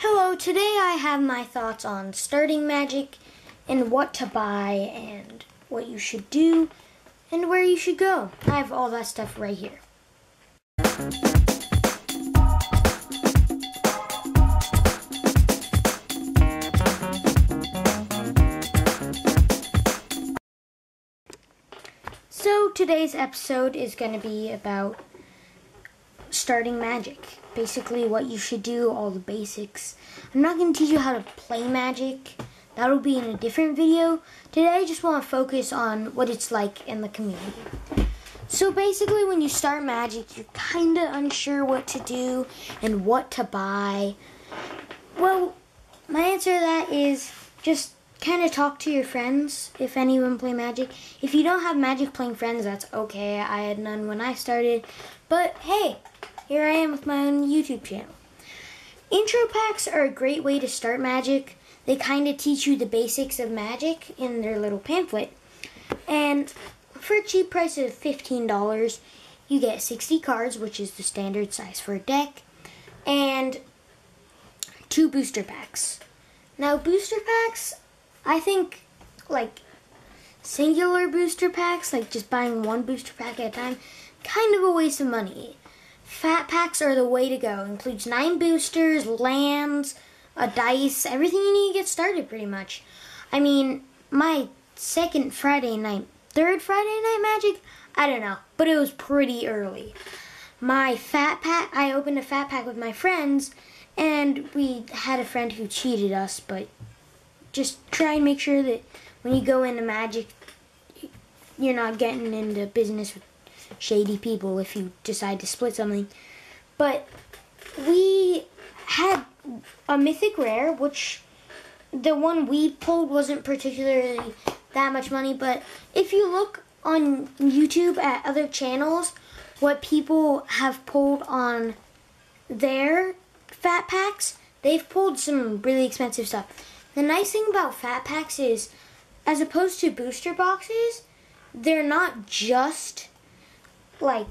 Hello, today I have my thoughts on starting Magic and what to buy and what you should do and where you should go. I have all that stuff right here. So today's episode is going to be about starting Magic. Basically what you should do, all the basics. I'm not going to teach you how to play Magic. That'll be in a different video. Today I just want to focus on what it's like in the community. So basically when you start Magic, you're kind of unsure what to do and what to buy. Well, my answer to that is just kind of talk to your friends if anyone play Magic. If you don't have Magic playing friends, that's okay. I had none when I started. But hey, here I am with my own YouTube channel. Intro packs are a great way to start Magic. They kind of teach you the basics of Magic in their little pamphlet. And for a cheap price of $15, you get 60 cards, which is the standard size for a deck, and 2 booster packs. Now, booster packs, I think, like, singular booster packs, like just buying one booster pack at a time, kind of a waste of money. Fat packs are the way to go. Includes 9 boosters, lands, a dice, everything you need to get started pretty much. I mean, my third Friday Night Magic, I don't know, but it was pretty early. My fat pack, I opened a fat pack with my friends, and we had a friend who cheated us, but just try and make sure that when you go into Magic, you're not getting into business with shady people if you decide to split something. But we had a mythic rare, which the one we pulled wasn't particularly that much money, but if you look on YouTube at other channels, what people have pulled on their fat packs, they've pulled some really expensive stuff. The nice thing about fat packs is, as opposed to booster boxes, they're not just like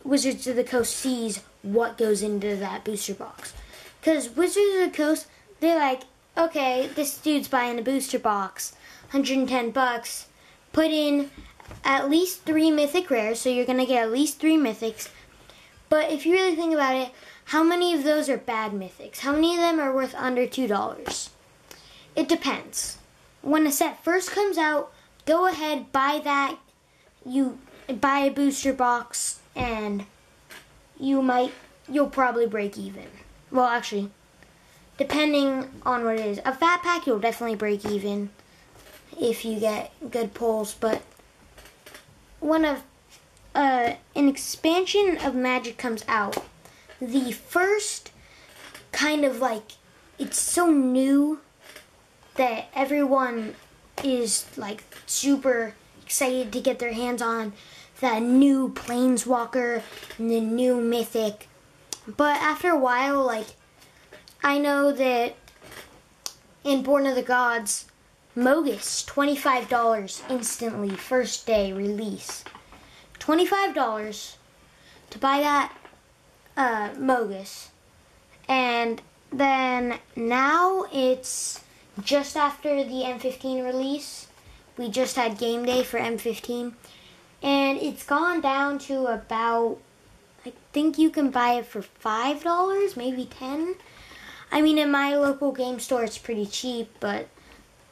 Wizards of the Coast sees what goes into that booster box. Because Wizards of the Coast, they're like, okay, this dude's buying a booster box, $110, put in at least 3 mythic rares, so you're going to get at least 3 mythics. But if you really think about it, how many of those are bad mythics? How many of them are worth under $2? It depends. When a set first comes out, go ahead, buy that. You buy a booster box and you'll probably break even. Well, actually, depending on what it is. A fat pack, you'll definitely break even if you get good pulls, but when an expansion of Magic comes out, the first kind of like, it's so new that everyone is like super excited to get their hands on that new Planeswalker and the new Mythic. But after a while, like, I know that in Born of the Gods, Mogus, $25 instantly, first day release. $25 to buy that Mogus. And then now it's just after the M15 release. We just had game day for M15, and it's gone down to about, I think you can buy it for $5, maybe $10. I mean, in my local game store it's pretty cheap, but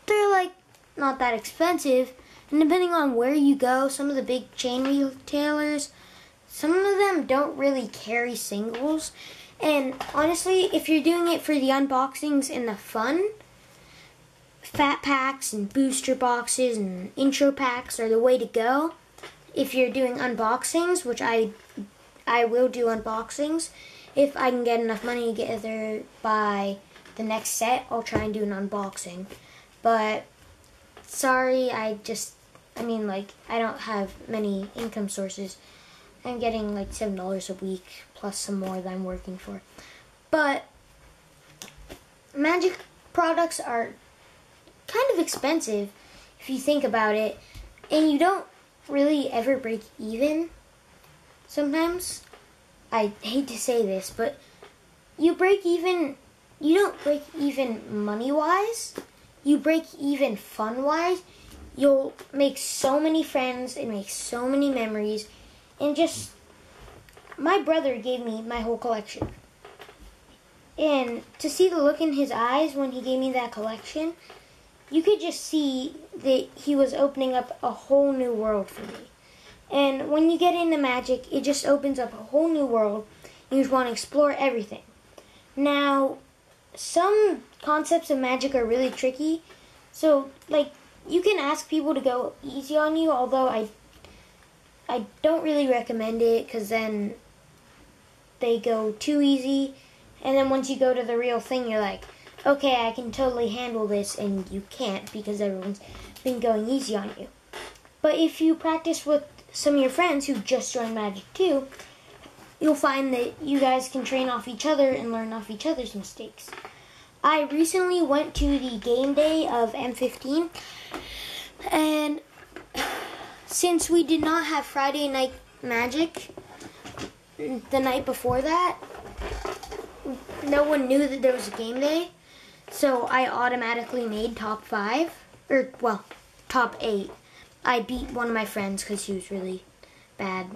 they're like not that expensive. And depending on where you go, some of the big chain retailers, some of them don't really carry singles. And honestly, if you're doing it for the unboxings and the fun, fat packs and booster boxes and intro packs are the way to go. If you're doing unboxings, which I will do unboxings, if I can get enough money together by the next set, I'll try and do an unboxing. But sorry, I don't have many income sources. I'm getting like $7 a week plus some more that I'm working for. But Magic products are kind of expensive if you think about it, and you don't really ever break even sometimes. I hate to say this, but you break even, you don't break even money-wise, you break even fun-wise. You'll make so many friends and make so many memories. And just, my brother gave me my whole collection. And to see the look in his eyes when he gave me that collection, you could just see that he was opening up a whole new world for me. And when you get into Magic, it just opens up a whole new world. And you just want to explore everything. Now, some concepts of Magic are really tricky. So, like, you can ask people to go easy on you, although I don't really recommend it, because then they go too easy. And then once you go to the real thing, you're like, okay, I can totally handle this, and you can't because everyone's been going easy on you. But if you practice with some of your friends who just joined Magic too, you'll find that you guys can train off each other and learn off each other's mistakes. I recently went to the game day of M15, and since we did not have Friday Night Magic the night before that, no one knew that there was a game day, so I automatically made top 5, or, well, top 8. I beat one of my friends because he was really bad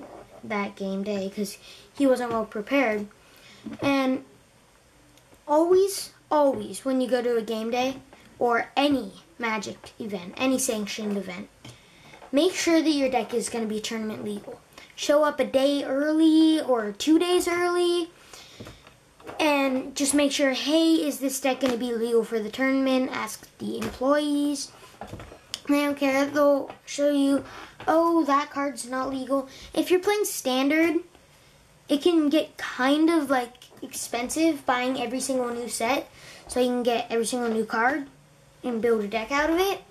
that game day because he wasn't well prepared. And always when you go to a game day or any Magic event, any sanctioned event, make sure that your deck is going to be tournament legal. Show up a day early or 2 days early and just make sure, hey, is this deck going to be legal for the tournament? Ask the employees. They don't care. They'll show you, oh, that card's not legal. If you're playing standard, it can get kind of like expensive buying every single new set, so you can get every single new card and build a deck out of it.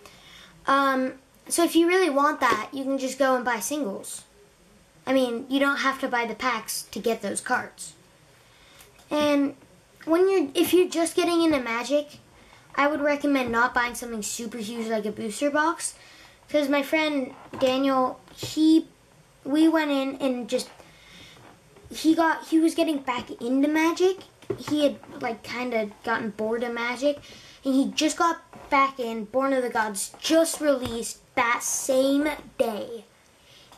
So if you really want that, you can just go and buy singles. I mean, you don't have to buy the packs to get those cards. And if you're just getting into Magic, I would recommend not buying something super huge like a booster box, because my friend Daniel, we went in and just he was getting back into Magic. He had like kind of gotten bored of Magic, and he just got back in. Born of the Gods just released that same day.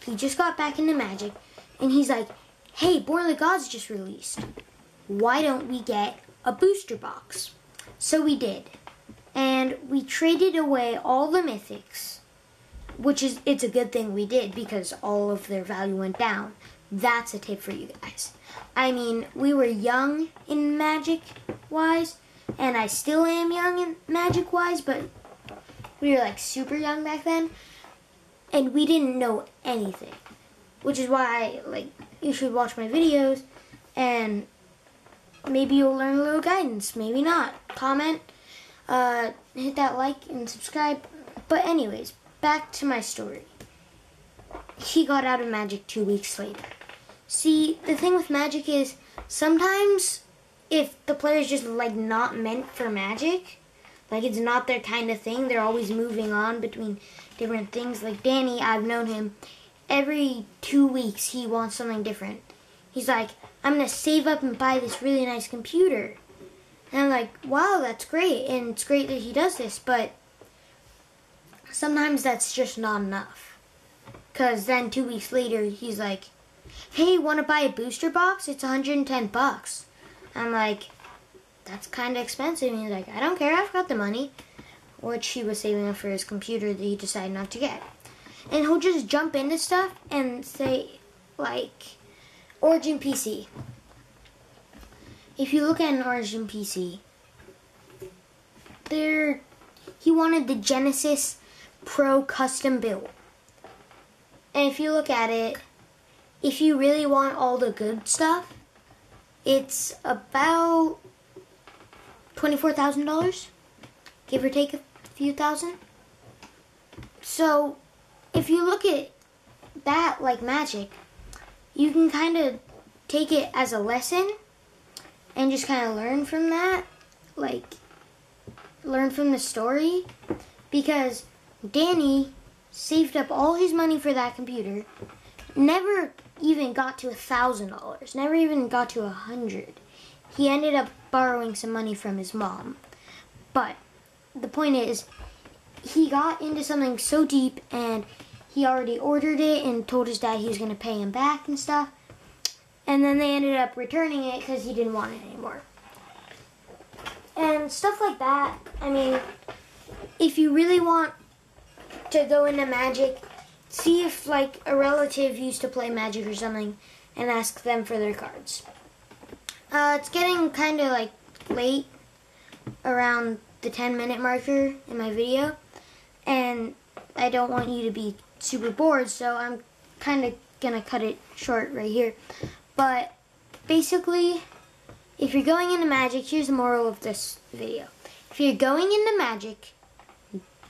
He just got back into Magic, and he's like, "Hey, Born of the Gods just released. Why don't we get a booster box?" So we did. And we traded away all the mythics, it's a good thing we did because all of their value went down. That's a tip for you guys. I mean, we were young in Magic-wise, and I still am young in Magic-wise, but we were like super young back then, and we didn't know anything, which is why you should watch my videos, and maybe you'll learn a little guidance, maybe not. Comment. Hit that like and subscribe. But anyways, back to my story. He got out of Magic 2 weeks later. See, the thing with Magic is sometimes if the player is just not meant for Magic, it's not their kind of thing, they're always moving on between different things. Like Danny, I've known him, every 2 weeks he wants something different. He's like, I'm going to save up and buy this really nice computer. And I'm like, wow, that's great, and it's great that he does this, but sometimes that's just not enough. Because then 2 weeks later, he's like, hey, want to buy a booster box? It's $110. I'm like, that's kind of expensive. And he's like, I don't care, I've got the money. Which he was saving up for his computer that he decided not to get. And he'll just jump into stuff and say, Origin PC. If you look at an Origin PC, he wanted the Genesis Pro custom build. And if you look at it, if you really want all the good stuff, it's about $24,000, give or take a few thousand. So if you look at that like Magic, you can kind of take it as a lesson and just kind of learn from that, learn from the story, because Danny saved up all his money for that computer, never even got to $1,000, never even got to $100. he ended up borrowing some money from his mom. But the point is, he got into something so deep, and he already ordered it and told his dad he was going to pay him back and stuff. And then they ended up returning it because he didn't want it anymore. And stuff like that. I mean, if you really want to go into Magic, see if like a relative used to play Magic or something and ask them for their cards. It's getting kind of like late, around the 10-minute marker in my video, and I don't want you to be super bored, so I'm kind of gonna cut it short right here. But basically, if you're going into Magic, here's the moral of this video. If you're going into Magic,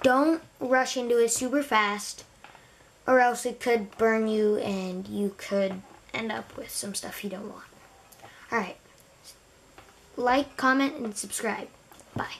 don't rush into it super fast, or else it could burn you and you could end up with some stuff you don't want. Alright. Like, comment, and subscribe. Bye.